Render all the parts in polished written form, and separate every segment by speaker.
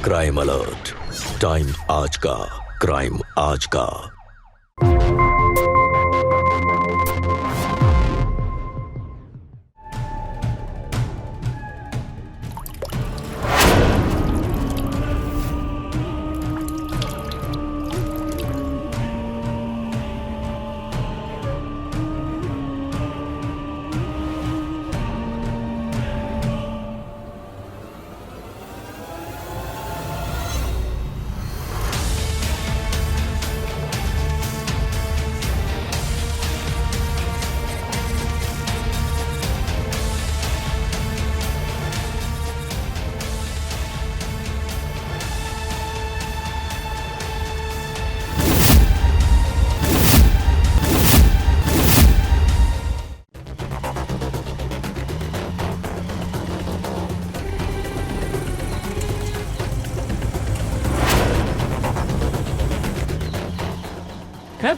Speaker 1: Crime alert, time आज का, crime आज का।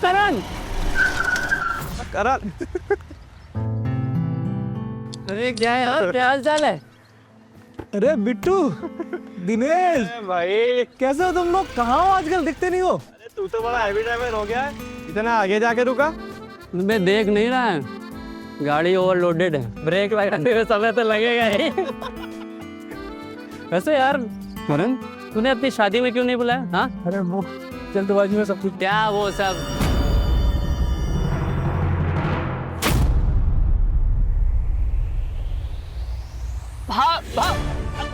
Speaker 2: करण
Speaker 3: करण
Speaker 2: अरे क्या है यार, क्या हाल चाल है?
Speaker 3: अरे बिट्टू, दिनेश
Speaker 4: भाई
Speaker 3: कैसे हो तुम लोग? कहाँ हो आजकल, दिखते नहीं हो।
Speaker 4: अरे तू तो बड़ा हैवी ड्राइवर हो गया है, इतना आगे जाके रुका।
Speaker 2: मैं देख नहीं रहा है, गाड़ी ओवरलोडेड है, ब्रेक लगाने में समय तो लगेगा ही। वैसे यार करण, तूने अपनी शादी में क्यों नहीं बुलाया? हाँ,
Speaker 3: अरे वो जल्दबाजी में सब कुछ।
Speaker 2: क्या वो सब?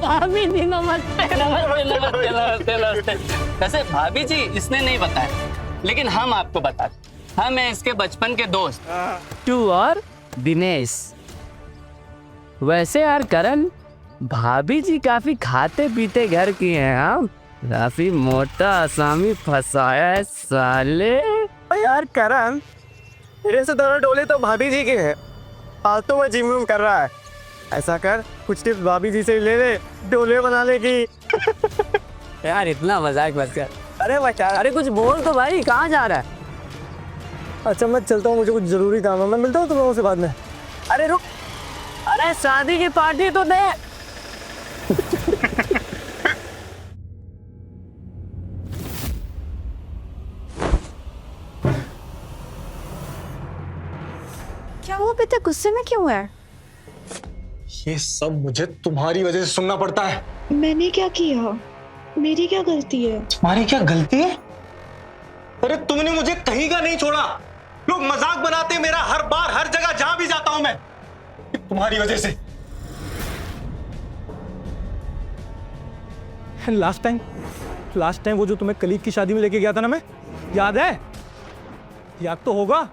Speaker 2: भाभी जी नमस्ते नमस्ते नमस्ते नमस्ते नमस्ते। वैसे भाभी जी इसने नहीं बताया, लेकिन हम आपको बताते। हम हैं इसके बचपन के दोस्त तू और दिनेश। वैसे यार करण, भाभी जी काफी खाते पीते घर की हैं। हम काफी मोटा आसामी फंसाया है साले।
Speaker 4: यार करण, मेरे से दोनों डोले तो भाभी जी के हैं, फालतू में जिम विम कर रहा है। ऐसा कर, कुछ टिप्स भाभी जी से ले ले डोले बनाने की।
Speaker 2: यार इतना मजाक मत कर।
Speaker 4: अरे बच्चा,
Speaker 2: अरे कुछ बोल तो भाई, कहाँ जा रहा है?
Speaker 4: अच्छा मैं चलता हूँ, मुझे कुछ जरूरी काम है, मैं मिलता हूँ तुम लोगों से बाद में।
Speaker 2: अरे रुक, अरे शादी की पार्टी तो दे।
Speaker 5: क्या हुआ बेटा, गुस्से में क्यों है?
Speaker 6: ये सब मुझे तुम्हारी वजह से सुनना पड़ता है।
Speaker 5: मैंने क्या किया? मेरी क्या गलती है?
Speaker 6: तुम्हारी क्या गलती है? अरे तुमने मुझे कहीं का नहीं छोड़ा। लोग मजाक बनाते मेरा हर बार, हर जगह जहां भी जाता हूं मैं, तुम्हारी वजह से।
Speaker 3: लास्ट टाइम वो जो तुम्हें कलीग की शादी में लेके गया था ना मैं, याद है? याद तो होगा।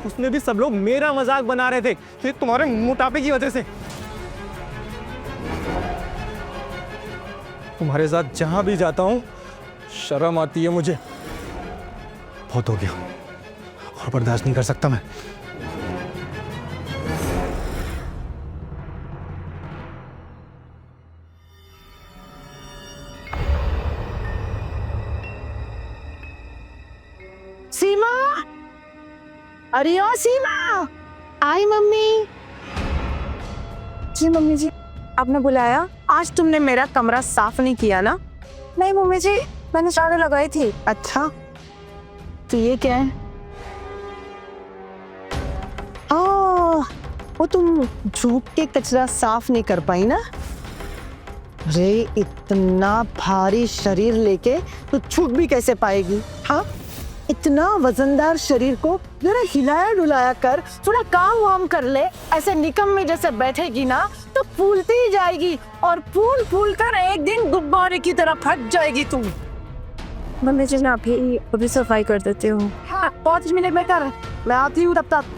Speaker 3: उसमें भी सब लोग मेरा मजाक बना रहे थे, ये तुम्हारे मोटापे की वजह से। तुम्हारे साथ जहां भी जाता हूं शर्म आती है मुझे। बहुत हो गया और बर्दाश्त नहीं कर सकता मैं।
Speaker 5: सीमा, अरे ओ सीमा। आई मम्मी। जी मम्मी जी, आपने बुलाया? आज तुमने मेरा कमरा साफ नहीं किया ना? नहीं मम्मी जी, मैंने झाड़ू लगाई थी। अच्छा, तो ये क्या है? वो तुम झुक के कचरा साफ नहीं कर पाई ना? अरे इतना भारी शरीर लेके तो छूट भी कैसे पाएगी? हाँ, इतना वजनदार शरीर को जरा हिलाया डुलाया कर, थोड़ा काम वाम कर ले। ऐसे निकम्मे जैसे बैठेगी ना तो फूलती ही जाएगी, और फूल फूल कर एक दिन गुब्बारे की तरह फट जाएगी तुम। मम्मी जी मैं अभी सफाई कर देती हूँ। हाँ 5 मिनट में कर, मैं आती हूँ तब तक।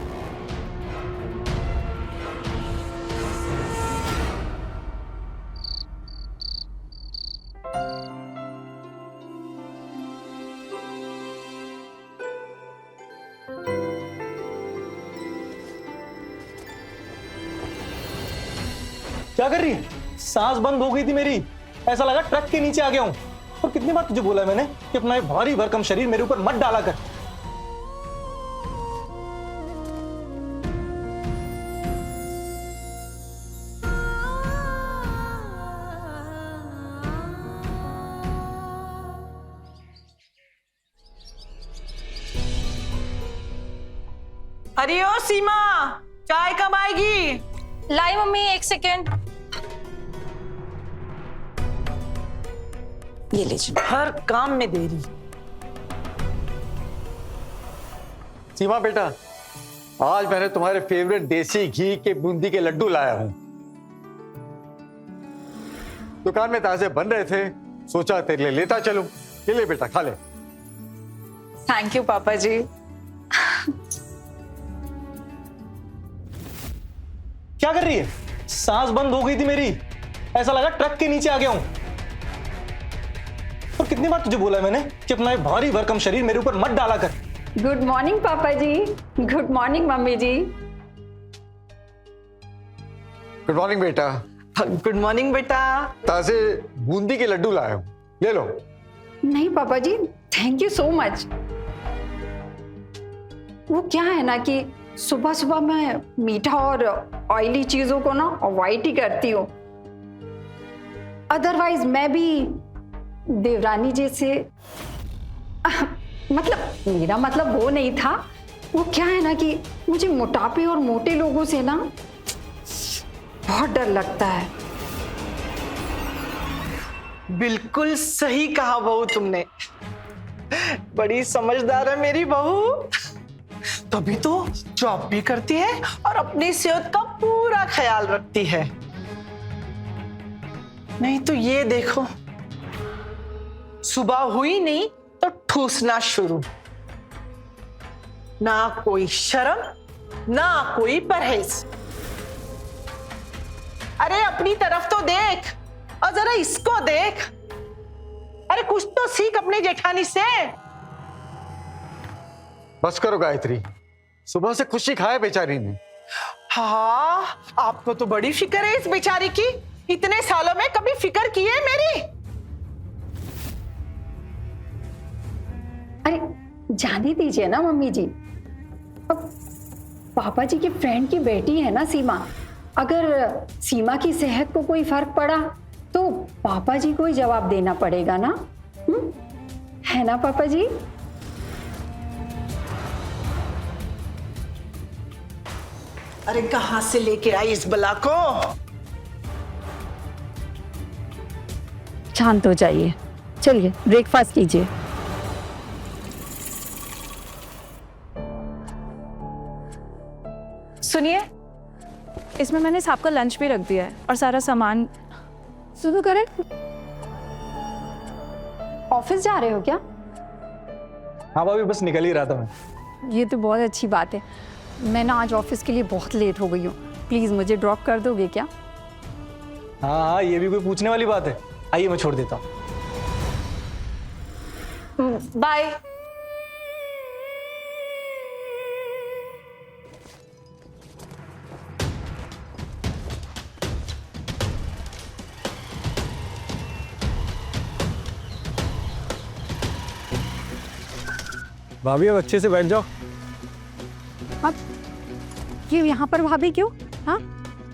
Speaker 6: क्या कर रही है? सांस बंद हो गई थी मेरी, ऐसा लगा ट्रक के नीचे आ गया हूं। और कितनी बार तुझे बोला है मैंने कि अपना ये भारी भरकम शरीर मेरे ऊपर मत डाला कर।
Speaker 7: अरे ओ सीमा, चाय कब आएगी?
Speaker 8: लाई मम्मी, एक सेकेंड। ये लीजिए।
Speaker 7: हर काम में देरी।
Speaker 6: सीमा बेटा, आज मैंने तुम्हारे फेवरेट देसी घी के बूंदी के लड्डू लाया हूं। दुकान में ताजे बन रहे थे, सोचा तेरे लिए लेता चलूं। ये ले बेटा, खा ले।
Speaker 8: थैंक यू पापा जी।
Speaker 3: क्या कर रही है? सांस बंद हो गई थी मेरी, ऐसा लगा ट्रक के नीचे आ गया हूं। और कितनी बार तुझे बोला है मैंने कि अपना ये भारी भरकम शरीर मेरे ऊपर मत डाला कर।
Speaker 9: गुड मॉर्निंग पापा जी। गुड मॉर्निंग मम्मी जी।
Speaker 6: गुड मॉर्निंग बेटा।
Speaker 7: गुड मॉर्निंग बेटा।
Speaker 6: ताजे बूंदी के लड्डू लाया हूं, ले लो।
Speaker 9: नहीं पापा जी, थैंक यू सो मच। वो क्या है ना कि सुबह सुबह मैं मीठा और ऑयली चीजों को ना अवॉइड ही करती हूँ। अदरवाइज मैं भी देवरानी जैसे मतलब मेरा मतलब वो नहीं था। वो क्या है ना कि मुझे मोटापे और मोटे लोगों से ना बहुत डर लगता है।
Speaker 7: बिल्कुल सही कहा बहू तुमने। बड़ी समझदार है मेरी बहू। तभी तो जॉब भी करती है और अपनी सेहत का पूरा ख्याल रखती है। नहीं तो ये देखो, सुबह हुई नहीं तो ठूसना शुरू। ना कोई शर्म ना कोई परहेज। अरे अपनी तरफ तो देख और जरा इसको देख। अरे कुछ तो सीख अपनी जेठानी से।
Speaker 6: बस करो गायत्री, सुबह से खुशी खाए बेचारी ने।
Speaker 7: हाँ, आपको तो बड़ी फिक्र है इस बेचारी की। इतने सालों में कभी फिक्र की है मेरी?
Speaker 9: अरे जाने दीजिए ना मम्मी जी। अब पापा जी के फ्रेंड की बेटी है ना सीमा। अगर सीमा की सेहत को कोई फर्क पड़ा तो पापा जी को ही जवाब देना पड़ेगा ना। है ना पापा जी?
Speaker 7: अरे कहां से लेके आई इस बला को?
Speaker 9: शांत हो जाइए, चलिए ब्रेकफास्ट कीजिए।
Speaker 8: सुनिए, इसमें मैंने आपका लंच भी रख दिया है और सारा सामान।
Speaker 9: सुनो करें, ऑफिस जा रहे हो क्या?
Speaker 3: हाँ भाभी, बस निकल ही रहा था मैं।
Speaker 9: ये तो बहुत अच्छी बात है। मैं ना आज ऑफिस के लिए बहुत लेट हो गई हूँ। प्लीज मुझे ड्रॉप कर दोगे क्या?
Speaker 3: हाँ हाँ, ये भी कोई पूछने वाली बात है। आइए मैं छोड़ देता हूँ।
Speaker 8: बाय।
Speaker 3: भाभी अब अच्छे से बैठ जाओ।
Speaker 9: अब ये यहाँ पर भाभी क्यों? हाँ,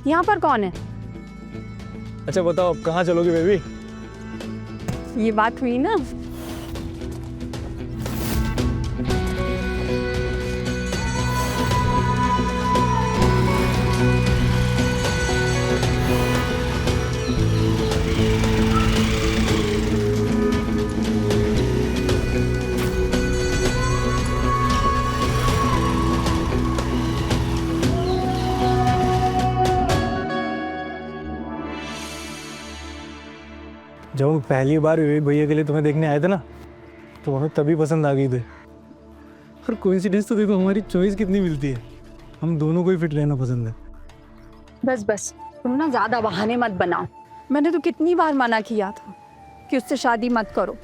Speaker 9: यहाँ पर कौन है?
Speaker 3: अच्छा बताओ, अब कहाँ चलोगे बेबी?
Speaker 9: ये बात हुई ना।
Speaker 3: जब हम पहली बार विवेक भैया के लिए तुम्हें देखने आए थे ना, तो हमें तभी पसंद आ गई थी। और कोइंसिडेंस तो देखो, हमारी चॉइस कितनी मिलती है। हम दोनों को ही फिट रहना पसंद है।
Speaker 9: बस बस, तुम ना ज्यादा बहाने मत बनाओ। मैंने तो कितनी बार मना किया था कि उससे शादी मत करो,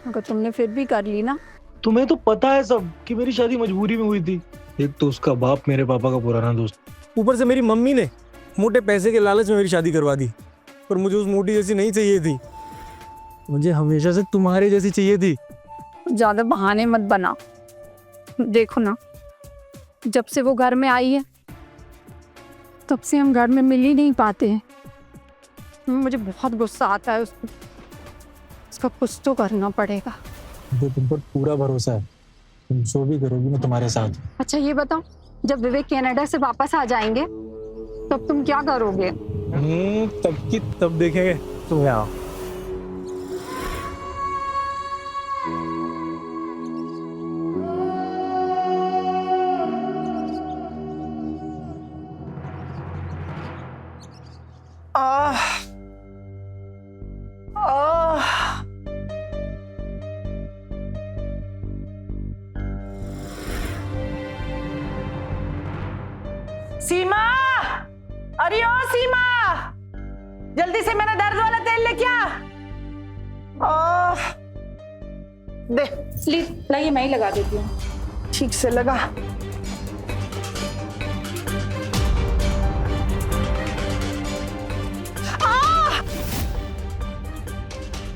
Speaker 9: मगर तुमने फिर भी कर ली ना।
Speaker 3: तुम्हें तो पता है सब कि मेरी शादी मजबूरी में हुई थी। एक तो उसका बाप मेरे पापा का पुराना दोस्त, ऊपर से मेरी मम्मी ने मोटे पैसे के लालच में मेरी शादी करवा दी। पर मुझे उस मोटी जैसी नहीं चाहिए थी, मुझे हमेशा से तुम्हारे जैसी चाहिए थी।
Speaker 9: ज्यादा बहाने मत बना। देखो ना, जब से वो घर में आई है तब से हम घर में मिल ही नहीं पाते हैं। मुझे बहुत गुस्सा आता है उसको। उसका कुछ तो करना पड़ेगा।
Speaker 3: मुझे तुम पर पूरा भरोसा है, तुम जो भी करोगी मैं तुम्हारे साथ।
Speaker 9: अच्छा ये बताओ, जब विवेक कनाडा से वापस आ जाएंगे तब तुम क्या करोगे?
Speaker 3: तब की तब देखेंगे। तुम आओ।
Speaker 7: आह आह सीमा, अरे ओ सीमा, जल्दी से मेरा दर्द वाला तेल लेके आ। दे
Speaker 8: प्लीज लाइए, मैं ही लगा देती हूँ।
Speaker 7: ठीक से लगा।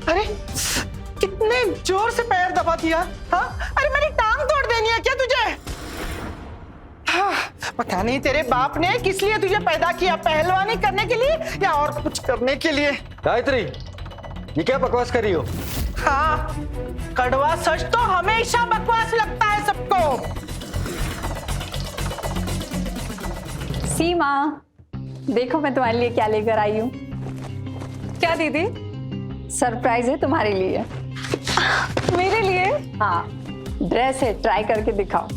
Speaker 7: अरे कितने जोर से पैर दबा दिया। हाँ, अरे मेरी टांग तोड़ देनी है क्या तुझे? हाँ, पता नहीं तेरे बाप ने किस लिए तुझे पैदा किया, पहलवानी करने के लिए या और कुछ करने के लिए?
Speaker 6: गायत्री, ये क्या बकवास कर रही हो?
Speaker 7: हाँ, कड़वा सच तो हमेशा बकवास लगता है सबको।
Speaker 9: सीमा, देखो मैं तुम्हारे लिए क्या लेकर आई हूँ। क्या दीदी? सरप्राइज है तुम्हारे लिए।
Speaker 8: मेरे लिए?
Speaker 9: हाँ, ड्रेस है, ट्राई करके दिखाओ।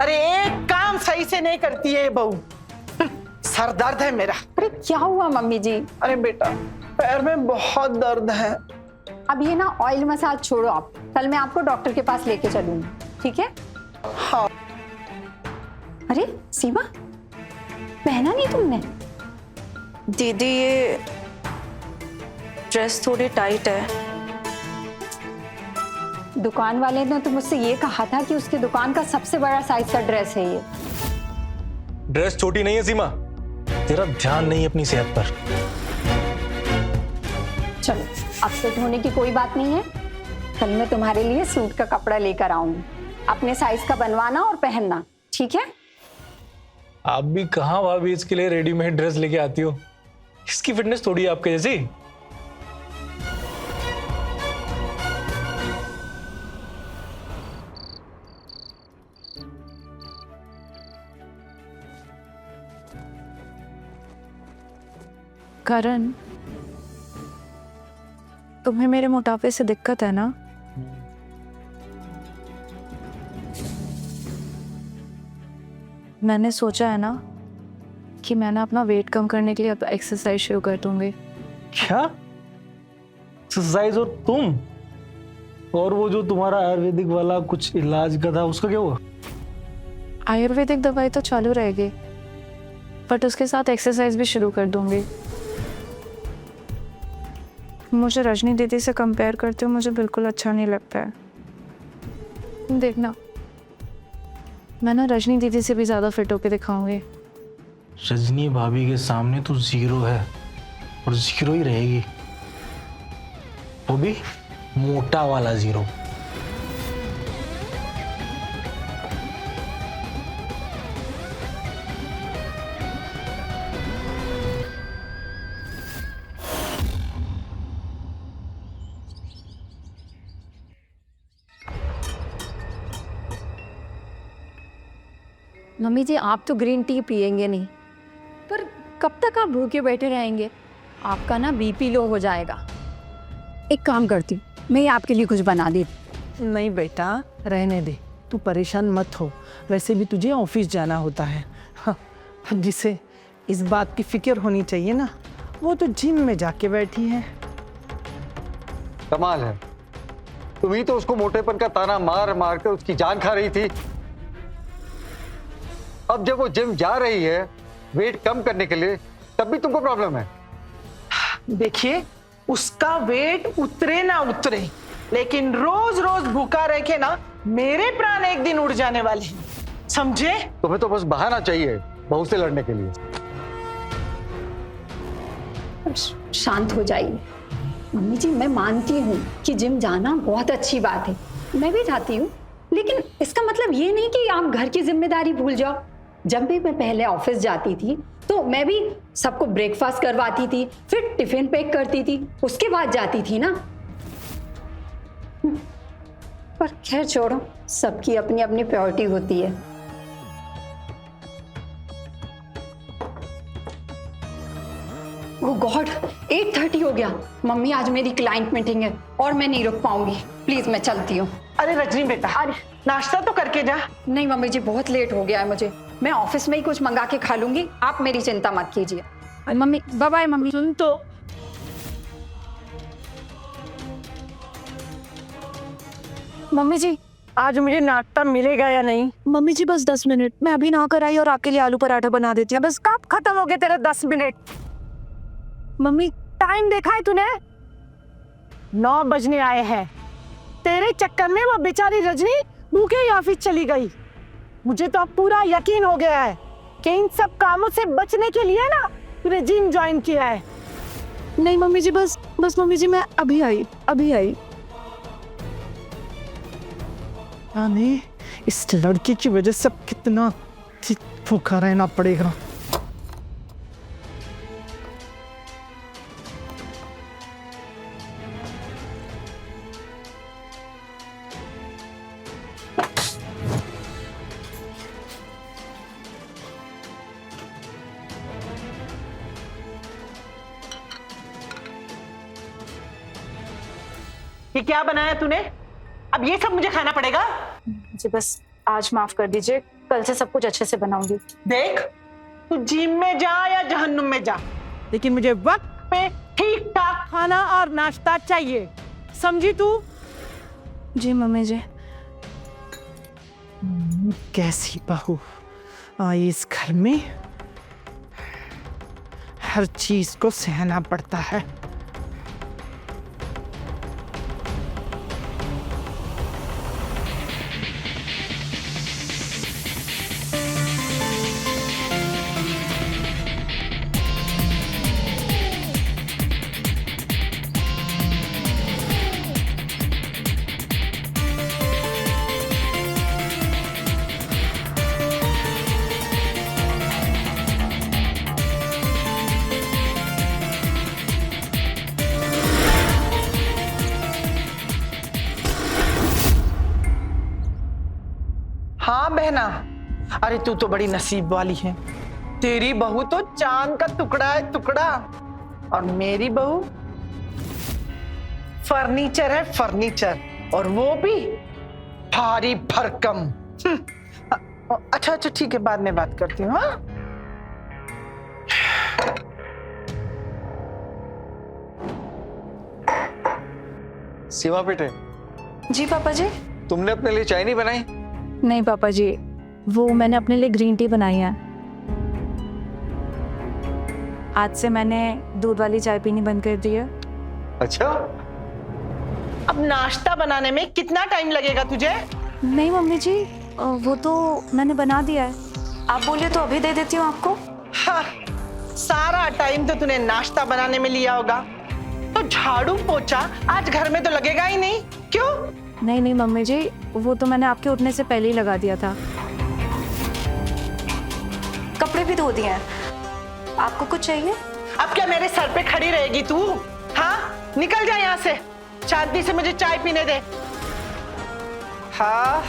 Speaker 7: अरे एक काम सही से नहीं करती है ये बहू। सर दर्द है मेरा।
Speaker 9: अरे क्या हुआ मम्मी जी?
Speaker 7: अरे बेटा, पैर में बहुत दर्द है।
Speaker 9: अब ये ना ऑयल मसाज छोड़ो आप, कल मैं आपको डॉक्टर के पास लेके चलूंगी, ठीक है?
Speaker 7: हाँ।
Speaker 9: अरे सीमा, पहना नहीं तुमने?
Speaker 8: दीदी ये ड्रेस थोड़ी टाइट है।
Speaker 9: दुकान वाले ने तो मुझसे ये कहा था कि उसकी दुकान का सबसे बड़ा साइज का ड्रेस है ये।
Speaker 3: ड्रेस छोटी नहीं है सीमा, तेरा ध्यान नहीं है अपनी सेहत पर।
Speaker 9: चलो, अपसेट होने की कोई बात नहीं है। कल मैं तुम्हारे लिए सूट का कपड़ा लेकर आऊंगी, अपने साइज का बनवाना और पहनना, ठीक है?
Speaker 3: आप भी कहाँ भाभी इसके लिए रेडीमेड ड्रेस लेके आती हो? इसकी फिटनेस थोड़ी है आपके जैसी।
Speaker 8: करण, तुम्हें मेरे मोटापे से दिक्कत है ना? मैंने सोचा है ना कि मैंने अपना वेट कम करने के लिए अब एक्सरसाइज शुरू कर दूंगी।
Speaker 3: क्या एक्सरसाइज? और तुम? और वो जो तुम्हारा आयुर्वेदिक वाला कुछ इलाज का था, उसका क्या हुआ?
Speaker 8: आयुर्वेदिक दवाई तो चालू रहेगी, बट उसके साथ एक्सरसाइज भी शुरू कर दूंगी। मुझे रजनी दीदी से कंपेयर करते हुए मुझे बिल्कुल अच्छा नहीं लगता है। देखना, मैं ना रजनी दीदी से भी ज्यादा फिट होके दिखाऊंगी।
Speaker 3: रजनी भाभी के सामने तो जीरो है और जीरो ही रहेगी, वो भी मोटा वाला जीरो।
Speaker 9: मम्मी जी, आप तो ग्रीन टी पियेंगे नहीं, पर कब तक आप भूखे बैठे रहेंगे? आपका ना बीपी लो हो जाएगा। एक काम करती हूँ, मैं आपके लिए कुछ बना देती।
Speaker 5: नहीं बेटा, रहने दे, तू परेशान मत हो। वैसे भी तुझे ऑफिस जाना होता है। हाँ, जिसे इस बात की फिक्र होनी चाहिए ना, वो तो जिम में जाके बैठी है।
Speaker 6: कमाल है, तुम ही तो उसको मोटेपन का ताना मार मार कर उसकी जान खा रही थी। अब जब वो जिम जा रही है वेट कम करने के लिए, तब भी तुमको प्रॉब्लम है।
Speaker 7: देखिए, उसका वेट उतरे ना उतरे, लेकिन रोज रोज भूखा रह के ना मेरे प्राण एक दिन उड़ जाने वाले हैं, समझे?
Speaker 6: तुम्हें तो बस बहाना चाहिए बहू से लड़ने के लिए।
Speaker 9: शांत हो जाइए मम्मी जी। मैं मानती हूँ कि जिम जाना बहुत अच्छी बात है, मैं भी जाती हूँ, लेकिन इसका मतलब ये नहीं कि आप घर की जिम्मेदारी भूल जाओ। जब भी मैं पहले ऑफिस जाती थी तो मैं भी सबको ब्रेकफास्ट करवाती थी, फिर टिफिन पैक करती थी, उसके बाद जाती थी ना। पर खैर छोड़ो, सबकी अपनी अपनी प्रायोरिटी होती है। ओह गॉड, 8:30 हो गया। मम्मी आज मेरी क्लाइंट मीटिंग है और मैं नहीं रुक पाऊंगी। प्लीज मैं चलती हूँ।
Speaker 7: अरे रजनी बेटा, अरे नाश्ता तो करके जा।
Speaker 9: नहीं मम्मी जी, बहुत लेट हो गया है मुझे। मैं ऑफिस में ही कुछ मंगा के खा लूंगी, आप मेरी चिंता मत कीजिए। Mummy bye bye. मम्मी
Speaker 5: सुन तो,
Speaker 8: मम्मी जी,
Speaker 5: आज मुझे नाश्ता मिलेगा या नहीं?
Speaker 8: मम्मी जी बस 10 मिनट, मैं अभी ना कर आई और आपके लिए आलू पराठा बना देती हूँ। बस
Speaker 5: कब खत्म हो गया तेरा 10 मिनट?
Speaker 8: मम्मी,
Speaker 5: टाइम देखा है तूने? 9 बजने आए हैं। तेरे चक्कर में वो बेचारी रजनी भूखे ही ऑफिस चली गई। मुझे तो अब पूरा यकीन हो गया है कि इन सब कामों से बचने के लिए ना तूने जिम ज्वाइन किया है।
Speaker 8: नहीं मम्मी जी, बस मम्मी जी मैं अभी आई।
Speaker 5: नहीं, इस लड़की की वजह से अब कितना भूखा रहना पड़ेगा।
Speaker 7: ये क्या बनाया तूने? अब ये सब मुझे खाना पड़ेगा?
Speaker 8: जी बस आज माफ कर दीजिए, कल से सब कुछ अच्छे से बनाऊंगी।
Speaker 7: देख, तू जिम में जा या जहन्नुम में जा, लेकिन मुझे वक्त पे ठीक ठाक खाना और नाश्ता चाहिए, समझी तू?
Speaker 8: जी मम्मी जी।
Speaker 5: कैसी बहू आई इस घर में, हर चीज को सहना पड़ता है।
Speaker 7: हाँ बहना, अरे तू तो बड़ी नसीब वाली है। तेरी बहू तो चांद का टुकड़ा है, टुकड़ा। और मेरी बहू फर्नीचर है, फर्नीचर, और वो भी भारी भरकम। अच्छा ठीक है, बाद में बात करती हूँ। हाँ,
Speaker 10: सीमा बेटे,
Speaker 8: जी पापा जी।
Speaker 10: तुमने अपने लिए चाय नहीं बनाई?
Speaker 8: नहीं पापा जी, वो मैंने अपने लिए ग्रीन टी बनाई है। आज से मैंने दूध वाली चाय पीनी बंद कर दी है।
Speaker 10: अच्छा,
Speaker 7: अब नाश्ता बनाने में कितना टाइम लगेगा तुझे?
Speaker 8: नहीं मम्मी जी, वो तो मैंने बना दिया है। आप बोलिए तो अभी दे देती हूँ आपको।
Speaker 7: हाँ, सारा टाइम तो तूने नाश्ता बनाने में लिया होगा, तो झाड़ू पोछा आज घर में तो लगेगा ही नहीं, क्यों?
Speaker 8: नहीं मम्मी जी, वो तो मैंने आपके उठने से पहले ही लगा दिया था। कपड़े भी धो दिए हैं। आपको कुछ चाहिए?
Speaker 7: अब क्या मेरे सर पे खड़ी रहेगी तू? हाँ, निकल जा यहाँ से, शांति से मुझे चाय पीने दे। हाँ,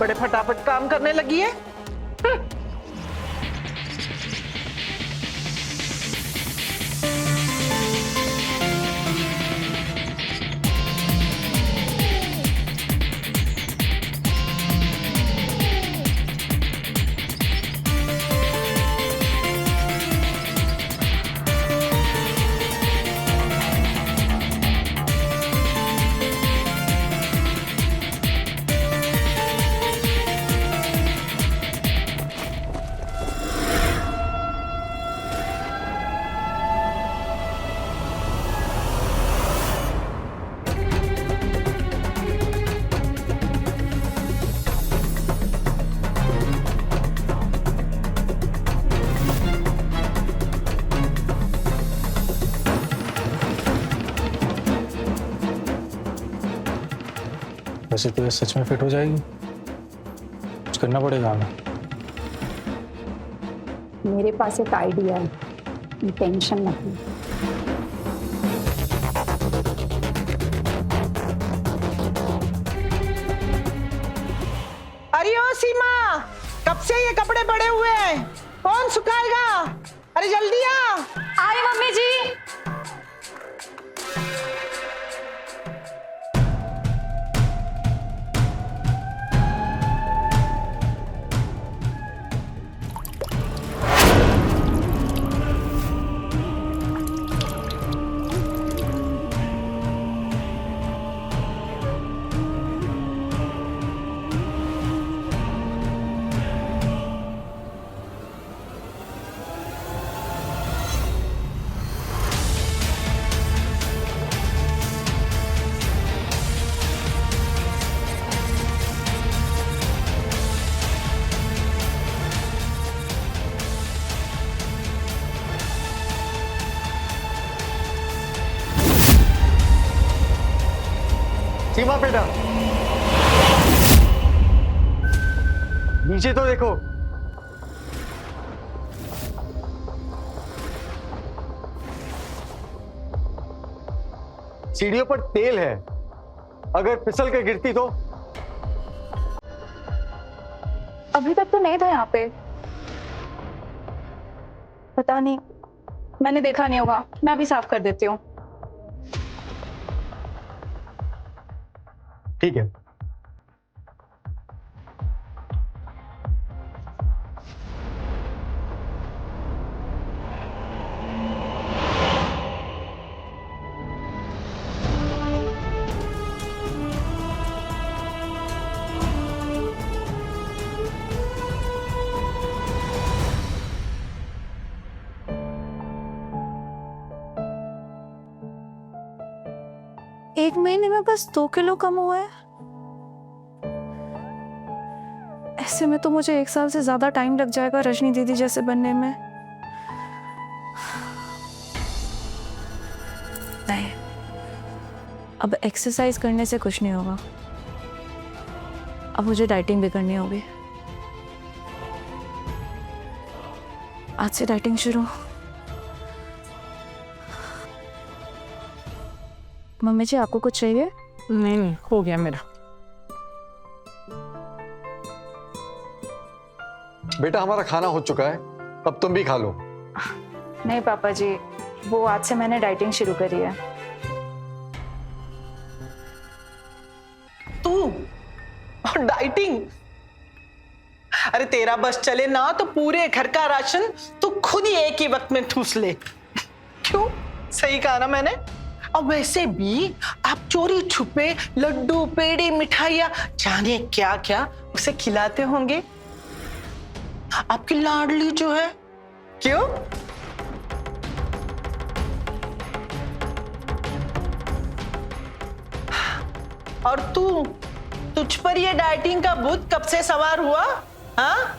Speaker 7: बड़े फटाफट काम करने लगी है।
Speaker 3: वैसे तो ये सच में फिट हो जाएगी, कुछ करना पड़ेगा हमें।
Speaker 9: मेरे पास एक आइडिया है, टेंशन नहीं।
Speaker 7: अरे ओ सीमा, कब से ये कपड़े पड़े हुए हैं? कौन सुखाएगा? अरे जल्दी आ।
Speaker 8: आई मम्मी जी।
Speaker 10: सीमा बेटा, नीचे तो देखो। सीढ़ियों पर तेल है, अगर फिसल के गिरती तो।
Speaker 8: अभी तक तो नहीं था यहाँ पे, पता नहीं, मैंने देखा नहीं होगा। मैं अभी साफ कर देती हूँ।
Speaker 10: ठीक है।
Speaker 8: एक महीने में बस 2 किलो कम हुआ है। ऐसे में तो मुझे 1 साल से ज्यादा टाइम लग जाएगा रजनी दीदी जैसे बनने में। नहीं, अब एक्सरसाइज करने से कुछ नहीं होगा। अब मुझे डाइटिंग भी करनी होगी। आज से डाइटिंग शुरू। मम्मी जी, आपको कुछ चाहिए?
Speaker 9: नहीं, हो गया मेरा।
Speaker 10: बेटा, हमारा खाना हो चुका है, अब तुम भी खा लो।
Speaker 8: नहीं पापा जी, वो आज से मैंने डाइटिंग शुरू करी है।
Speaker 7: तू और डाइटिंग? अरे तेरा बस चले ना तो पूरे घर का राशन तू खुद ही एक ही वक्त में ठूस ले। क्यों? सही कहा ना मैंने? और वैसे भी आप चोरी छुपे लड्डू पेड़े मिठाइयां जाने क्या क्या उसे खिलाते होंगे। आपकी लाडली जो है। क्यों? और तुझ पर ये डाइटिंग का भूत कब से सवार हुआ? हाँ?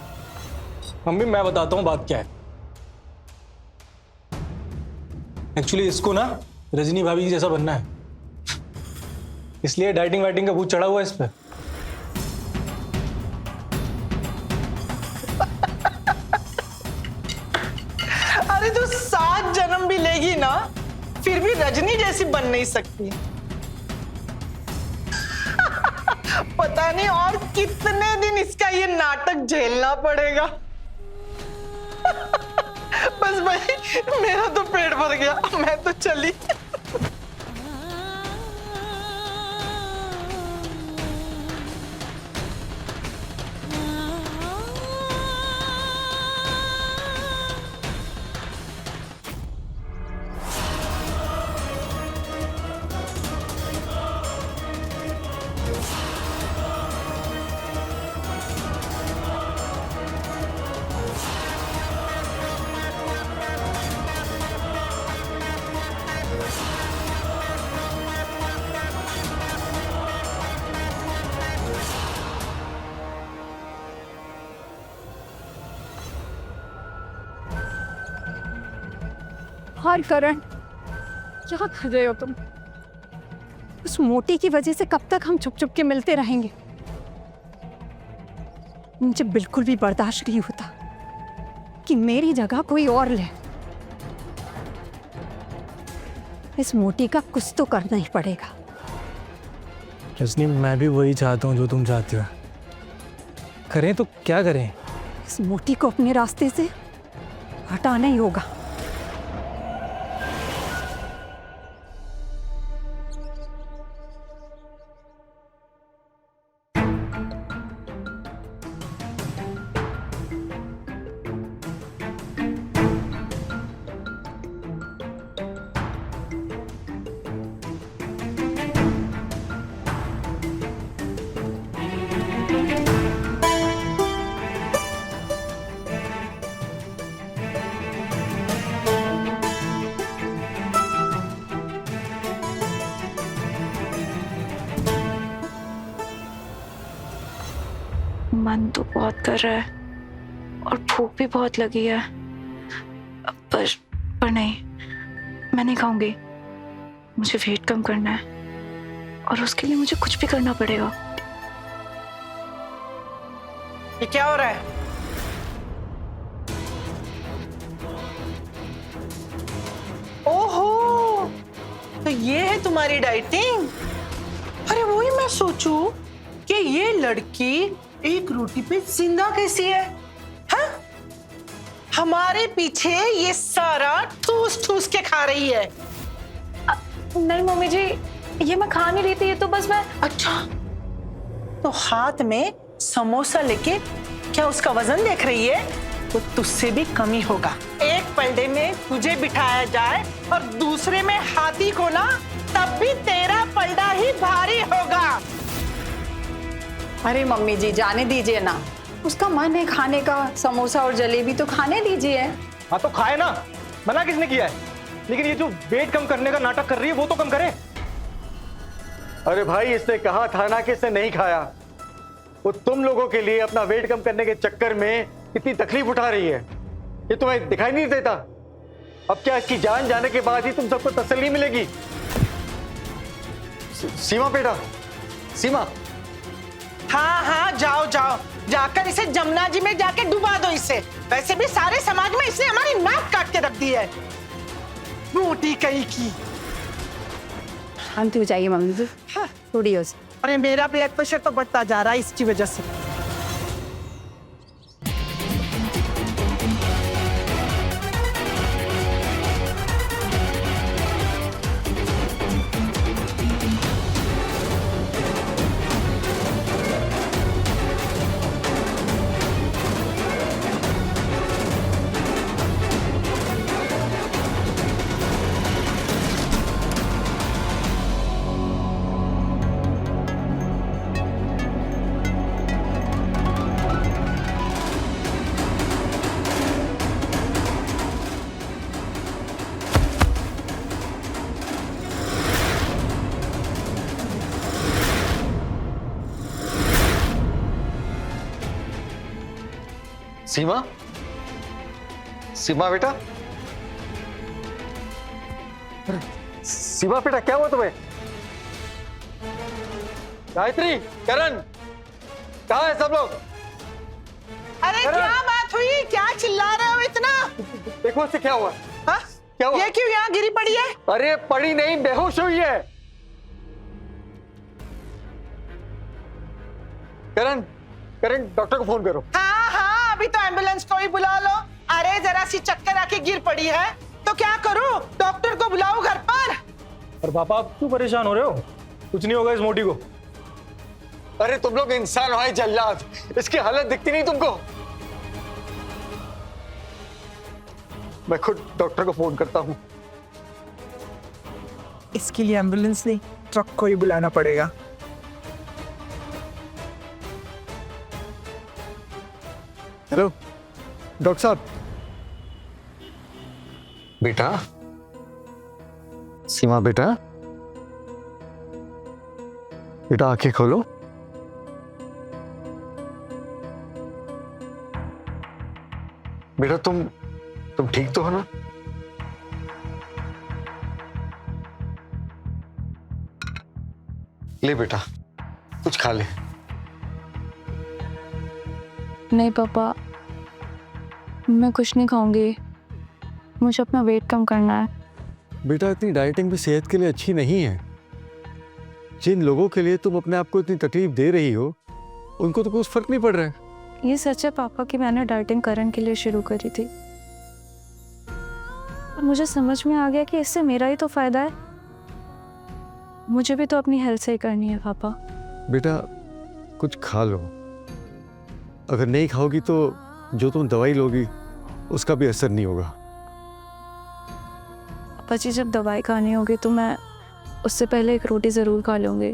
Speaker 3: मम्मी, मैं बताता हूँ बात क्या है। एक्चुअली इसको ना रजनी भाभी जैसा बनना है, इसलिए डाइटिंग वाइटिंग का भूत चढ़ा हुआ है इस पे।
Speaker 7: अरे तू 7 जन्म भी लेगी ना, फिर भी रजनी जैसी बन नहीं सकती। पता नहीं और कितने दिन इसका ये नाटक झेलना पड़ेगा। बस भाई, मेरा तो पेट भर गया, मैं तो चली।
Speaker 9: और करण, क्या कर रहे हो तुम? उस मोटी की वजह से कब तक हम छुप छुप के मिलते रहेंगे? मुझे बिल्कुल भी बर्दाश्त नहीं होता। कि मेरी जगह कोई और ले। इस मोटी का कुछ तो करना ही पड़ेगा।
Speaker 3: रजनी, मैं भी वही चाहता हूँ जो तुम चाहती हो। करें तो क्या करें?
Speaker 9: इस मोटी को अपने रास्ते से हटाना ही होगा।
Speaker 8: मन तो बहुत कर रहा है और भूख भी बहुत लगी है, पर नहीं, मैं नहीं खाऊंगी। मुझे वेट कम करना है और उसके लिए मुझे कुछ भी करना पड़ेगा।
Speaker 7: ये क्या हो रहा है? ओहो, तो ये है तुम्हारी डाइटिंग? अरे वही मैं सोचूं कि ये लड़की एक रोटी पे जिंदा कैसी है? हाँ? हमारे पीछे ये सारा ठूस ठूस के खा रही है।
Speaker 8: नहीं मम्मी जी, ये मैं खा नहीं रही थी, ये तो बस मैं।
Speaker 7: अच्छा, तो हाथ में समोसा लेके क्या उसका वजन देख रही है? वो तुझसे भी कम ही होगा। एक पलड़े में तुझे बिठाया जाए और दूसरे में हाथी को ना, तब भी तेरा पलड़ा ही भारी होगा।
Speaker 9: अरे मम्मी जी, जाने दीजिए ना, उसका मन है खाने का, समोसा और जलेबी तो खाने दीजिए।
Speaker 10: हाँ तो खाए ना, मना किसने किया है? लेकिन ये जो वेट कम करने का नाटक कर रही है वो तो कम करे। अरे भाई, इसने कहा था ना कि इसने नहीं खाया। वो तुम लोगों के लिए अपना वेट कम करने के चक्कर में इतनी तकलीफ उठा रही है, ये तुम्हें दिखाई नहीं देता? अब क्या इसकी जान जाने के बाद ही तुम सबको तसल्ली मिलेगी? सीमा बेटा, सीमा।
Speaker 7: हाँ हाँ, जाओ जाओ, जाकर इसे जमुना जी में जाके डुबा दो इसे। वैसे भी सारे समाज में इसने हमारी नाक काट के रख दी है, मोटी कहीं की।
Speaker 9: शांति हो जाइए मम्मी जी, थोड़ी हो।
Speaker 7: अरे मेरा ब्लड प्रेशर तो बढ़ता जा रहा है इसकी वजह से।
Speaker 10: सीमा, सीमा बेटा, सीमा बेटा, क्या हुआ तुम्हें? गायत्री, करण, कहाँ है सब लोग?
Speaker 7: अरे क्या बात हुई? क्या चिल्ला रहे हो इतना?
Speaker 10: देखो इससे क्या हुआ?
Speaker 7: हाँ?
Speaker 10: क्या हुआ?
Speaker 7: ये क्यों यहाँ गिरी पड़ी है?
Speaker 10: अरे पड़ी नहीं, बेहोश हुई है। करण, करण, डॉक्टर को फोन करो।
Speaker 7: हाँ हाँ, अभी तो एम्बुलेंस को ही बुला लो। अरे जरा सी चक्कर आके गिर पड़ी है तो क्या करूं? डॉक्टर को बुलाओ घर पर।
Speaker 3: और पापा, आप क्यों परेशान हो रहे हो? कुछ नहीं होगा इस मोटी को।
Speaker 10: अरे तुम लोग इंसान हो जल्लाद, इसकी हालत दिखती नहीं तुमको? मैं खुद डॉक्टर को फोन करता हूँ।
Speaker 7: इसके लिए एम्बुलेंस नहीं, ट्रक को ही बुलाना पड़ेगा।
Speaker 10: हेलो डॉक्टर साहब। बेटा, सीमा बेटा, बेटा आंखें खोलो। बेटा तुम ठीक तो हो ना? ले बेटा, कुछ खा ले।
Speaker 8: नहीं पापा, मैं कुछ नहीं खाऊंगी, मुझे अपना वेट कम करना है।
Speaker 3: बेटा इतनी डाइटिंग भी सेहत के लिए अच्छी नहीं है। जिन लोगों के लिए तुम अपने आप को इतनी तकलीफ दे रही हो उनको तो कुछ फर्क नहीं पड़ रहा है।
Speaker 8: ये सच है पापा कि मैंने डाइटिंग करण के लिए शुरू करी थी, और मुझे समझ में आ गया कि इससे मेरा ही तो फायदा है। मुझे भी तो अपनी हेल्थ सही करनी है पापा।
Speaker 3: बेटा कुछ खा लो, अगर नहीं खाओगी तो जो तुम दवाई लोगी उसका भी असर नहीं होगा।
Speaker 8: पापा जी जब दवाई खानी होगी तो मैं उससे पहले एक रोटी ज़रूर खा लूँगी,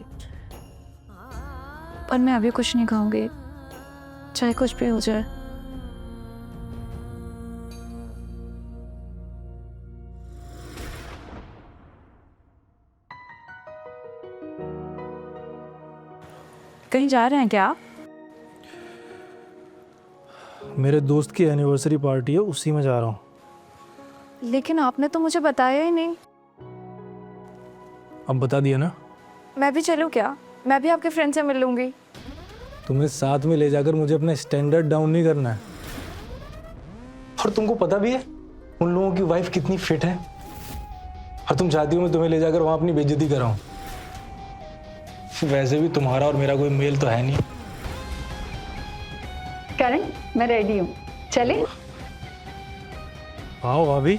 Speaker 8: पर मैं अभी कुछ नहीं खाऊंगी, चाहे कुछ भी हो जाए। कहीं जा रहे हैं क्या?
Speaker 3: मेरे दोस्त की एनिवर्सरी पार्टी है, उसी में जा रहा हूँ।
Speaker 8: लेकिन आपने तो मुझे बताया ही नहीं।
Speaker 3: अब बता दिया ना।
Speaker 8: मैं भी चलूँ क्या? मैं भी आपके फ्रेंड से मिल लूँगी।
Speaker 3: तुम्हें साथ में ले जाकर मुझे अपना स्टैंडर्ड डाउन नहीं करना है। और तुमको पता भी है उन लोगों की वाइफ कितनी फिट है, और तुम चाहती हो मैं तुम्हें ले जाकर वहां अपनी बेइज्जती कराऊं। वैसे भी तुम्हारा और मेरा कोई मेल तो है नहीं।
Speaker 9: करण, मैं रेडी हूँ, चले?
Speaker 3: आओ भाभी।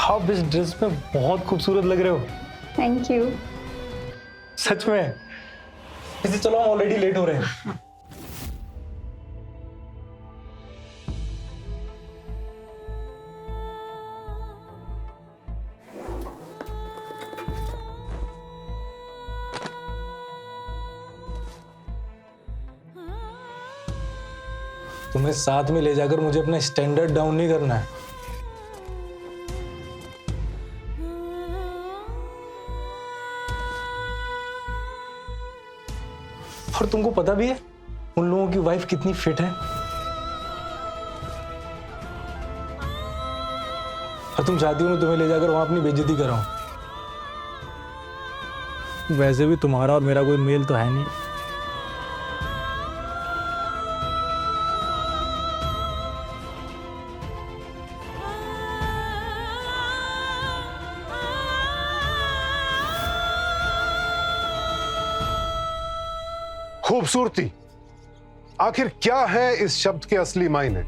Speaker 3: आप इस ड्रेस में बहुत खूबसूरत लग रहे हो।
Speaker 9: Thank you.
Speaker 3: सच में? इसे चलो, हम ऑलरेडी लेट हो रहे हैं। तुम्हें साथ में ले जाकर मुझे अपना स्टैंडर्ड डाउन नहीं करना है। और तुमको पता भी है उन लोगों की वाइफ कितनी फिट है, और तुम चाहती हो मैं तुम्हें ले जाकर वहां अपनी बेइज्जती कराऊं। वैसे भी तुम्हारा और मेरा कोई मेल तो है नहीं।
Speaker 11: खूबसूरती आखिर क्या है इस शब्द के असली मायने?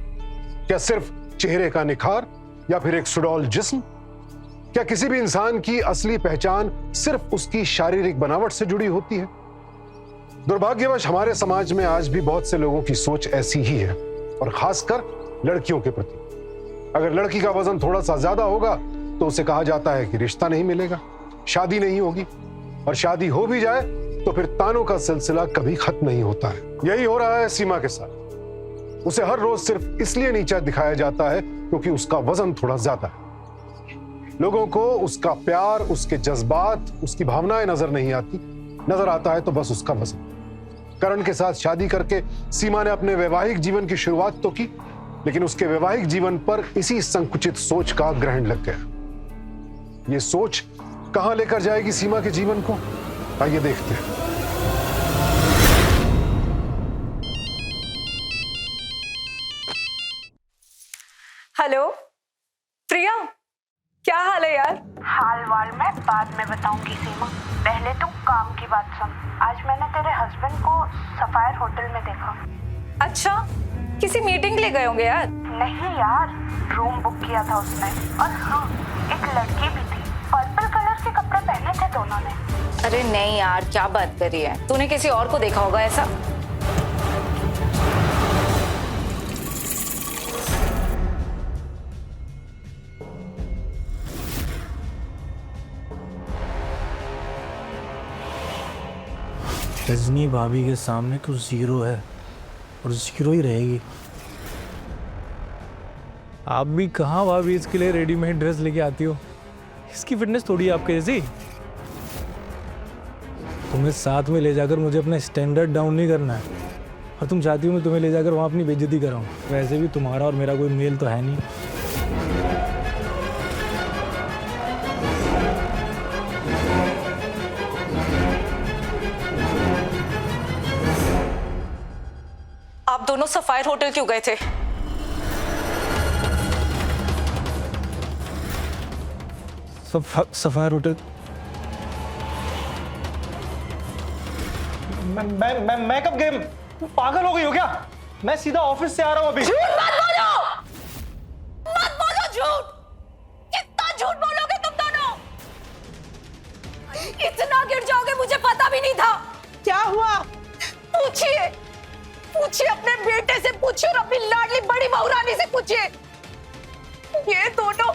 Speaker 11: क्या सिर्फ चेहरे का निखार या फिर एक सुडौल जिस्म? क्या किसी भी इंसान की असली पहचान सिर्फ उसकी शारीरिक बनावट से जुड़ी होती है? दुर्भाग्यवश हमारे समाज में आज भी बहुत से लोगों की सोच ऐसी ही है, और खासकर लड़कियों के प्रति। अगर लड़की का वजन थोड़ा सा ज्यादा होगा तो उसे कहा जाता है कि रिश्ता नहीं मिलेगा, शादी नहीं होगी, और शादी हो भी जाए तो फिर तानों का सिलसिला कभी खत्म नहीं होता है। यही हो रहा है सीमा के साथ। उसे हर रोज सिर्फ इसलिए नीचा दिखाया जाता है क्योंकि उसका वजन थोड़ा ज्यादा है। लोगों को उसका प्यार, उसके जज्बात, उसकी भावनाएं नजर नहीं आती, नजर आता है तो बस उसका वजन। करण के साथ शादी करके सीमा ने अपने वैवाहिक जीवन की शुरुआत तो की, लेकिन उसके वैवाहिक जीवन पर इसी संकुचित सोच का ग्रहण लग गया। ये सोच कहां लेकर जाएगी सीमा के जीवन को, आइए देखते हैं।
Speaker 12: हेलो प्रिया, क्या हाल है यार?
Speaker 13: हाल वाल मैं बाद में बताऊंगी सीमा, पहले तू काम की बात सुन। आज मैंने तेरे हस्बैंड को सफायर होटल में देखा।
Speaker 12: अच्छा, किसी मीटिंग के लिए गए होंगे यार?
Speaker 13: नहीं यार, रूम बुक किया था उसने। और हाँ, एक लड़की भी थी, पर्पल कलर के कपड़े पहने थे दोनों ने।
Speaker 12: अरे नहीं यार, क्या बात कर रही है? तूने किसी और को देखा होगा ऐसा?
Speaker 3: रजनी भाभी के सामने तो जीरो है और जीरो ही रहेगी। आप भी कहाँ भाभी इसके लिए रेडीमेड ड्रेस लेके आती हो? इसकी फिटनेस थोड़ी है आपके जैसी। तुम्हें साथ में ले जाकर मुझे अपना स्टैंडर्ड डाउन नहीं करना है, और तुम चाहती हो मैं तुम्हें ले जाकर वहाँ अपनी बेइज्जती कराऊं। वैसे भी तुम्हारा और मेरा कोई मेल तो है नहीं।
Speaker 12: दोनों सफायर होटल क्यों गए थे?
Speaker 3: Sapphire hotel?
Speaker 10: मैं कब गेम? पागल हो गई हो क्या? मैं सीधा ऑफिस से आ रहा हूँ अभी।
Speaker 12: झूठ मत बोलो! मत बोलो झूठ! कितना झूठ बोलोगे तुम दोनों? इतना गिर जाओगे मुझे पता भी नहीं था।
Speaker 7: क्या हुआ?
Speaker 12: पूछिए, पूछिए अपने बेटे से पूछिए और अपनी लाडली बड़ी बहुरानी से पूछिए। ये दोनों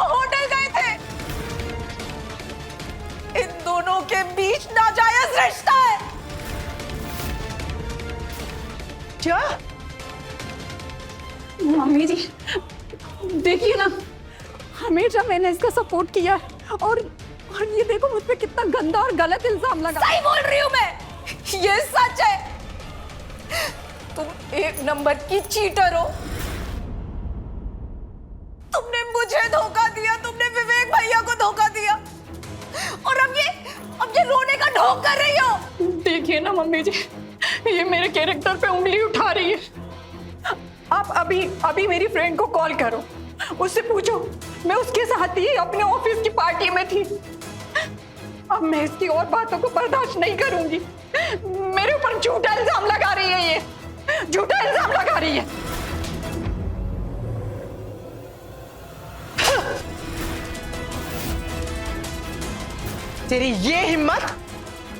Speaker 12: होटल गए थे। इन दोनों के बीच नाजायज रिश्ता है।
Speaker 7: क्या?
Speaker 9: मम्मी जी देखिए ना, हमेशा मैंने इसका सपोर्ट किया है और ये देखो मुझ पे कितना गंदा और गलत इल्जाम लगा।
Speaker 12: सही बोल रही हूँ मैं, ये सच है। तुम एक नंबर की चीटर हो। तुमने मुझे धोखा दिया, तुमने विवेक भैया को धोखा दिया और अब ये रोने का ढोंग कर रही हो।
Speaker 9: देखिए ना मम्मी जी, ये मेरे कैरेक्टर पे उंगली उठा रही है। आप अभी मेरी फ्रेंड को कॉल करो, उससे पूछो मैं उसके साथ ही अपने ऑफिस की पार्टी में थी। अब मैं इसकी और बातों को बर्दाश्त नहीं करूंगी। मेरे ऊपर झूठा इल्जाम लगा रही है, ये झूठा इल्जाम लगा रही है।
Speaker 7: तेरी ये हिम्मत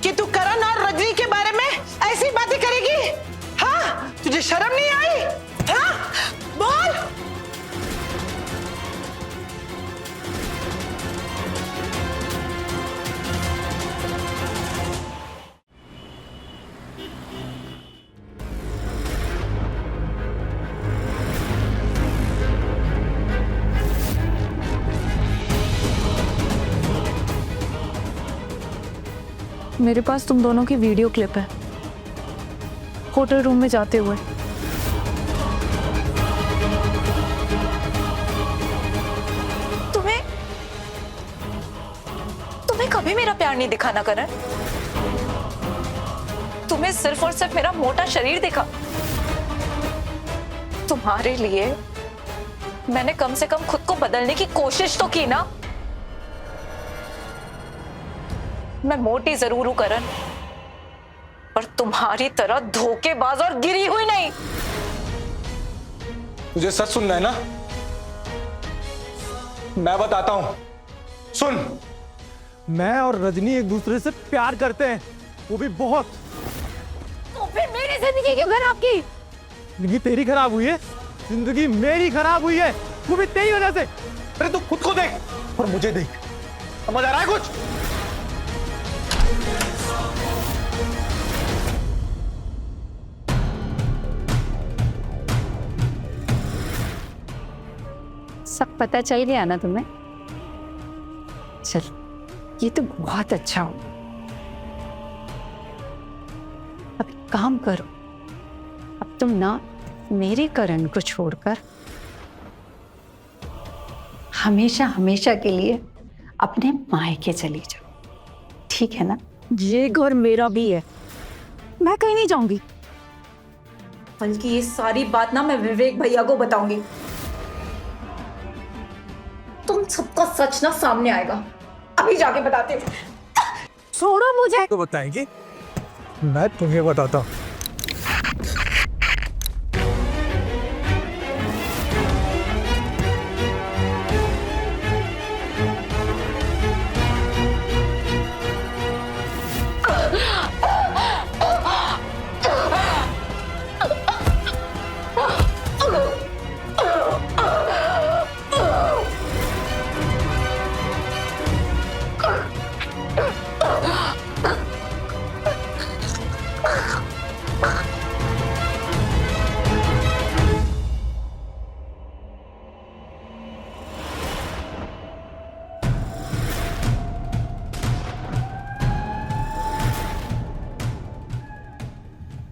Speaker 7: कि तू करण और रजनी के बारे में ऐसी बातें करेगी? हाँ, तुझे शर्म नहीं आई? हाँ, बोल।
Speaker 8: मेरे पास तुम दोनों की वीडियो क्लिप है होटल रूम में जाते हुए।
Speaker 12: तुम्हें कभी मेरा प्यार नहीं दिखाना करण। तुम्हें सिर्फ और सिर्फ मेरा मोटा शरीर दिखा। तुम्हारे लिए मैंने कम से कम खुद को बदलने की कोशिश तो की ना। मैं मोटी जरूर हूं करण, पर तुम्हारी तरह धोखेबाज और गिरी हुई नहीं।
Speaker 10: तुझे सच सुनना है ना? मैं बताता हूं, सुन।
Speaker 3: मैं और रजनी एक दूसरे से प्यार करते हैं, वो भी बहुत।
Speaker 12: तो फिर मेरी जिंदगी क्यों खराब की?
Speaker 3: जिंदगी तेरी खराब हुई है, जिंदगी मेरी खराब हुई है, वो भी तेरी वजह से।
Speaker 10: अरे तू खुद को देख और मुझे देख, समझ आ रहा है कुछ?
Speaker 9: सब पता चल गया ना तुम्हें? चल, ये तो बहुत अच्छा हो। अब एक काम करो, अब तुम ना मेरे करण को छोड़कर हमेशा हमेशा के लिए अपने मायके चली जाओ, ठीक है ना?
Speaker 8: ये घर मेरा भी है, मैं कहीं नहीं जाऊंगी।
Speaker 12: बल्कि ये सारी बात ना मैं विवेक भैया को बताऊंगी। तुम सबका सच ना सामने आएगा। अभी जाके बताते हो।
Speaker 8: छोड़ो मुझे।
Speaker 3: तो बताएंगे, मैं तुम्हें बताता हूँ।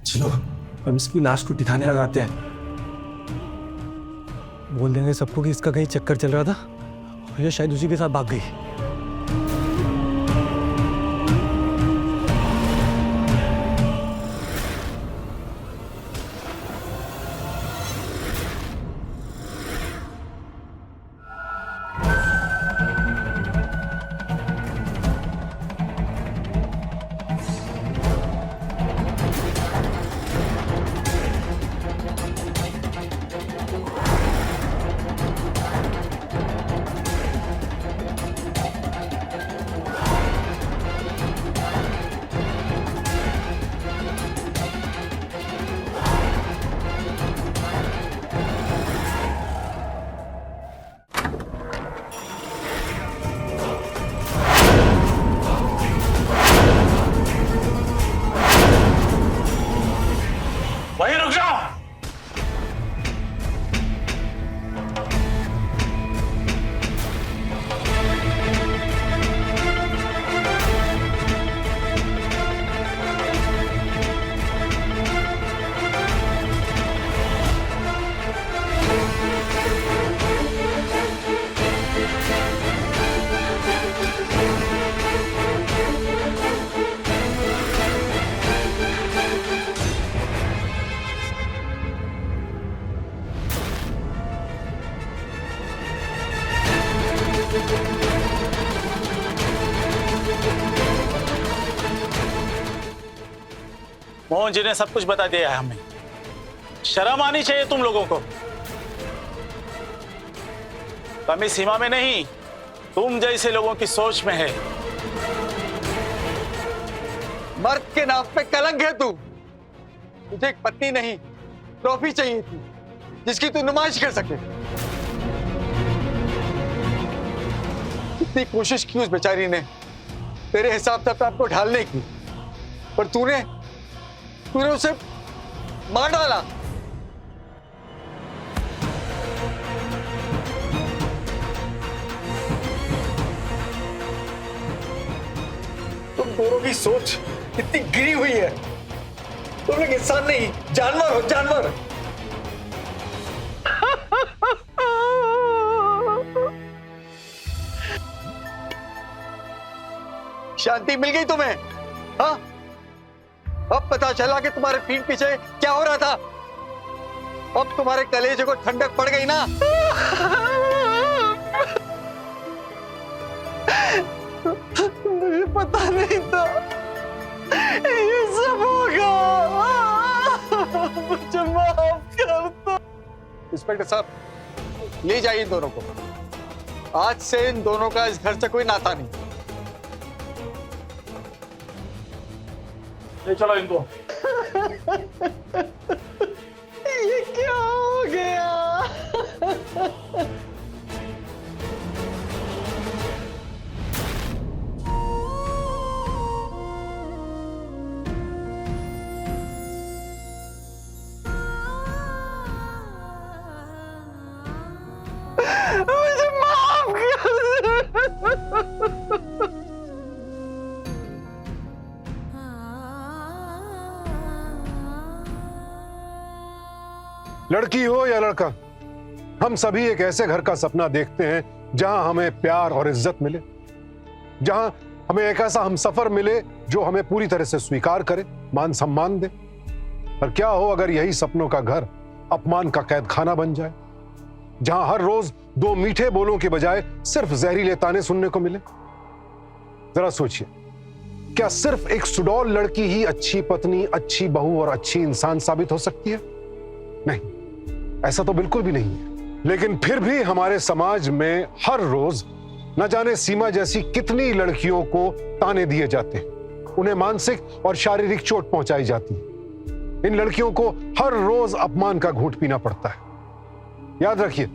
Speaker 3: चलो हम इसकी लाश को ठिकाने लगाते हैं। बोल देंगे सबको कि इसका कहीं चक्कर चल रहा था और ये शायद उसी के साथ भाग गई।
Speaker 10: मोहन जी ने सब कुछ बता दिया है हमें। शर्म आनी चाहिए तुम लोगों को। कमी सीमा में नहीं, तुम जैसे लोगों की सोच में है।
Speaker 4: मर्द के नाम पे कलंक है तू। तुझे एक पत्नी नहीं, ट्रॉफी चाहिए थी जिसकी तू नुमाइश कर सके। कितनी कोशिश की उस बेचारी ने तेरे हिसाब से अपने आप को ढालने की, पर तूने उसे मार डाला। तुम दोनों की सोच इतनी गिरी हुई है। तुम लोग इंसान नहीं, जानवर हो, जानवर। शांति मिल गई तुम्हें? हाँ, अब पता चला कि तुम्हारे पीठ पीछे क्या हो रहा था। अब तुम्हारे कलेजे को ठंडक पड़ गई ना? मुझे पता नहीं था ये सब होगा। मुझे माफ कर दो। इंस्पेक्टर साहब, ले जाइए इन दोनों को। आज से इन दोनों का इस घर से कोई नाता नहीं। ले चलो इनको। ये क्या हो गया? मुझे माफ कर।
Speaker 11: लड़की हो या लड़का, हम सभी एक ऐसे घर का सपना देखते हैं जहां हमें प्यार और इज्जत मिले, जहां हमें एक ऐसा हमसफर मिले जो हमें पूरी तरह से स्वीकार करे, मान सम्मान दे। पर क्या हो अगर यही सपनों का घर अपमान का कैद खाना बन जाए, जहां हर रोज दो मीठे बोलों के बजाय सिर्फ जहरीले ताने सुनने को मिले। जरा सोचिए, क्या सिर्फ एक सुडौल लड़की ही अच्छी पत्नी, अच्छी बहू और अच्छी इंसान साबित हो सकती है? नहीं, ऐसा तो बिल्कुल भी नहीं है। लेकिन फिर भी हमारे समाज में हर रोज न जाने सीमा जैसी कितनी लड़कियों को ताने दिए जाते हैं, उन्हें मानसिक और शारीरिक चोट पहुंचाई जाती है। इन लड़कियों को हर रोज अपमान का घूंट पीना पड़ता है। याद रखिए,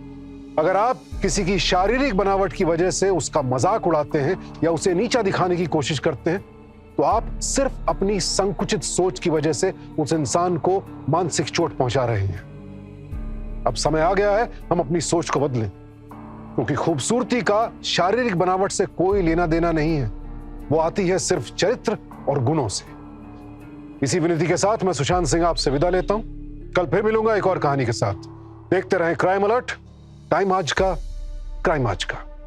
Speaker 11: अगर आप किसी की शारीरिक बनावट की वजह से उसका मजाक उड़ाते हैं या उसे नीचा दिखाने की कोशिश करते हैं, तो आप सिर्फ अपनी संकुचित सोच की वजह से उस इंसान को मानसिक चोट पहुंचा रहे हैं। अब समय आ गया है हम अपनी सोच को बदलें, क्योंकि खूबसूरती का शारीरिक बनावट से कोई लेना देना नहीं है। वो आती है सिर्फ चरित्र और गुणों से। इसी विनती के साथ मैं सुशांत सिंह आपसे विदा लेता हूं। कल फिर मिलूंगा एक और कहानी के साथ। देखते रहें क्राइम अलर्ट, टाइम आज का, क्राइम आज का।